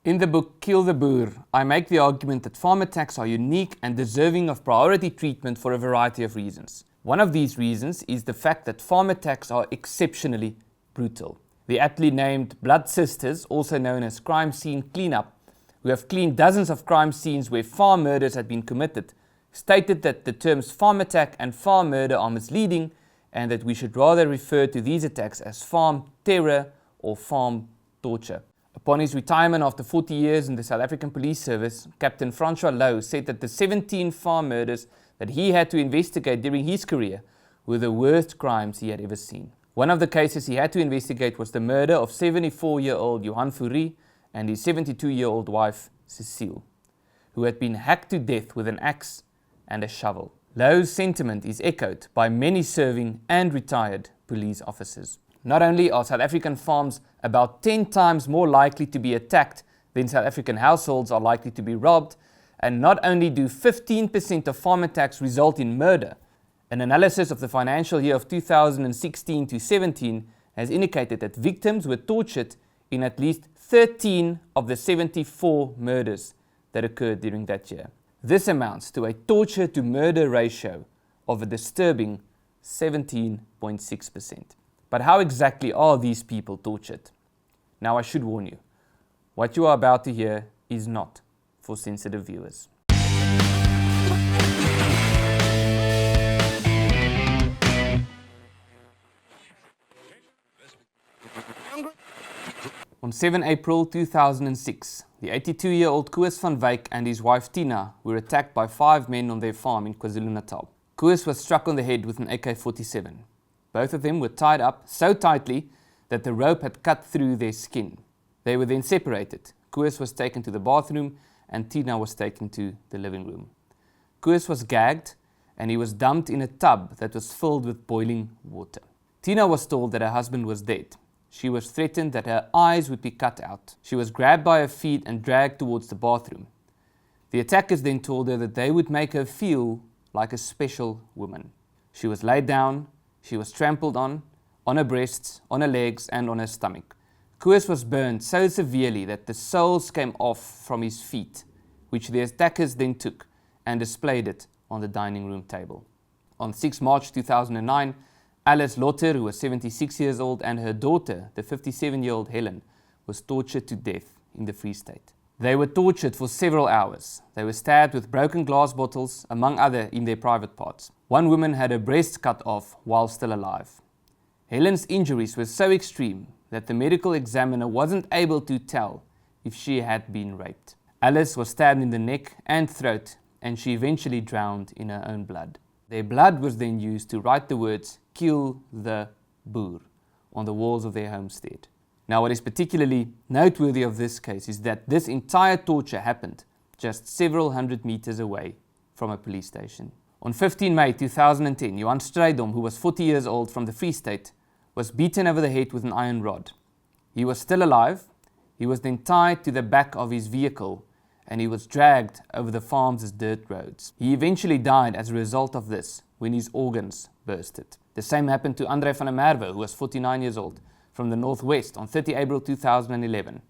In the book Kill the Boer, I make the argument that farm attacks are unique and deserving of priority treatment for a variety of reasons. One of these reasons is the fact that farm attacks are exceptionally brutal. The aptly named Blood Sisters, also known as crime scene cleanup, who have cleaned dozens of crime scenes where farm murders had been committed, stated that the terms farm attack and farm murder are misleading and that we should rather refer to these attacks as farm terror or farm torture. Upon his retirement after 40 years in the South African Police Service, Captain Francois Lowe said that the 17 farm murders that he had to investigate during his career were the worst crimes he had ever seen. One of the cases he had to investigate was the murder of 74-year-old Johan Fourie and his 72-year-old wife, Cecile, who had been hacked to death with an axe and a shovel. Lowe's sentiment is echoed by many serving and retired police officers. Not only are South African farms about 10 times more likely to be attacked than South African households are likely to be robbed, and not only do 15% of farm attacks result in murder, an analysis of the financial year of 2016 to 17 has indicated that victims were tortured in at least 13 of the 74 murders that occurred during that year. This amounts to a torture to murder ratio of a disturbing 17.6%. But how exactly are these people tortured? Now I should warn you, what you are about to hear is not for sensitive viewers. On 7 April 2006, the 82-year-old Koos van Wyk and his wife Tina were attacked by 5 men on their farm in KwaZulu-Natal. Koos was struck on the head with an AK-47. Both of them were tied up so tightly that the rope had cut through their skin. They were then separated. Koos was taken to the bathroom and Tina was taken to the living room. Koos was gagged and he was dumped in a tub that was filled with boiling water. Tina was told that her husband was dead. She was threatened that her eyes would be cut out. She was grabbed by her feet and dragged towards the bathroom. The attackers then told her that they would make her feel like a special woman. She was laid down. She was trampled on her breasts, on her legs and on her stomach. Koos was burned so severely that the soles came off from his feet, which the attackers then took and displayed it on the dining room table. On 6 March 2009, Alice Lotter, who was 76 years old, and her daughter, the 57-year-old Helen, was tortured to death in the Free State. They were tortured for several hours. They were stabbed with broken glass bottles, among other in their private parts. One woman had her breast cut off while still alive. Helen's injuries were so extreme that the medical examiner wasn't able to tell if she had been raped. Alice was stabbed in the neck and throat, and she eventually drowned in her own blood. Their blood was then used to write the words "Kill the Boer" on the walls of their homestead. Now, what is particularly noteworthy of this case is that this entire torture happened just several hundred meters away from a police station. On 15 May 2010, Johan Strydom, who was 40 years old from the Free State, was beaten over the head with an iron rod. He was still alive. He was then tied to the back of his vehicle and he was dragged over the farm's dirt roads. He eventually died as a result of this when his organs bursted. The same happened to Andre van der Merwe, who was 49 years old, from the northwest on 30 April 2011.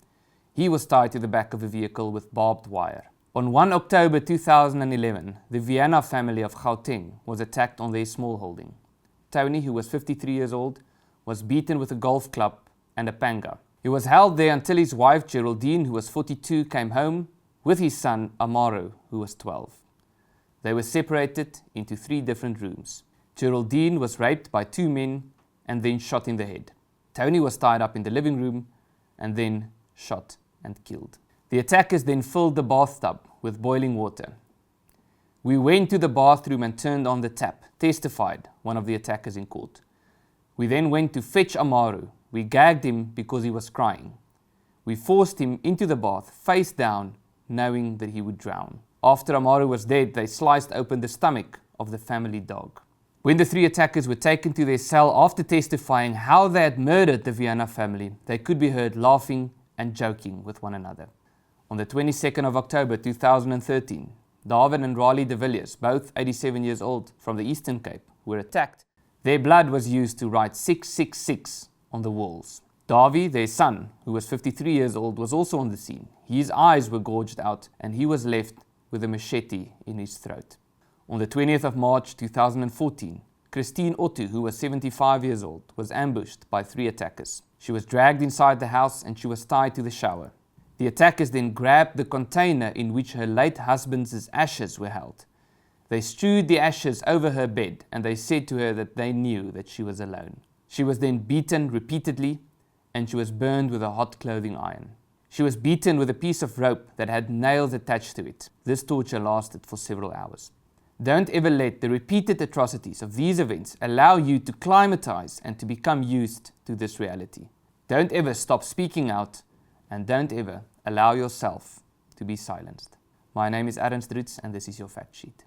He was tied to the back of a vehicle with barbed wire. On 1 October 2011, the Viana family of Gauteng was attacked on their small holding. Tony, who was 53 years old, was beaten with a golf club and a panga. He was held there until his wife Geraldine, who was 42, came home with his son Amaro, who was 12. They were separated into 3 different rooms. Geraldine was raped by 2 men and then shot in the head. Tony was tied up in the living room and then shot and killed. The attackers then filled the bathtub with boiling water. "We went to the bathroom and turned on the tap," testified one of the attackers in court. "We then went to fetch Amaru. We gagged him because he was crying. We forced him into the bath, face down, knowing that he would drown. After Amaru was dead, they sliced open the stomach of the family dog." When the 3 attackers were taken to their cell after testifying how they had murdered the Viana family, they could be heard laughing and joking with one another. On the 22nd of October 2013, David and Raleigh de Villiers, both 87 years old from the Eastern Cape, were attacked. Their blood was used to write 666 on the walls. Davy, their son, who was 53 years old, was also on the scene. His eyes were gouged out and he was left with a machete in his throat. On the 20th of March 2014, Christine Otto, who was 75 years old, was ambushed by 3 attackers. She was dragged inside the house and she was tied to the shower. The attackers then grabbed the container in which her late husband's ashes were held. They strewed the ashes over her bed and they said to her that they knew that she was alone. She was then beaten repeatedly and she was burned with a hot clothing iron. She was beaten with a piece of rope that had nails attached to it. This torture lasted for several hours. Don't ever let the repeated atrocities of these events allow you to climatize and to become used to this reality. Don't ever stop speaking out and don't ever allow yourself to be silenced. My name is Ernst and this is your fact sheet.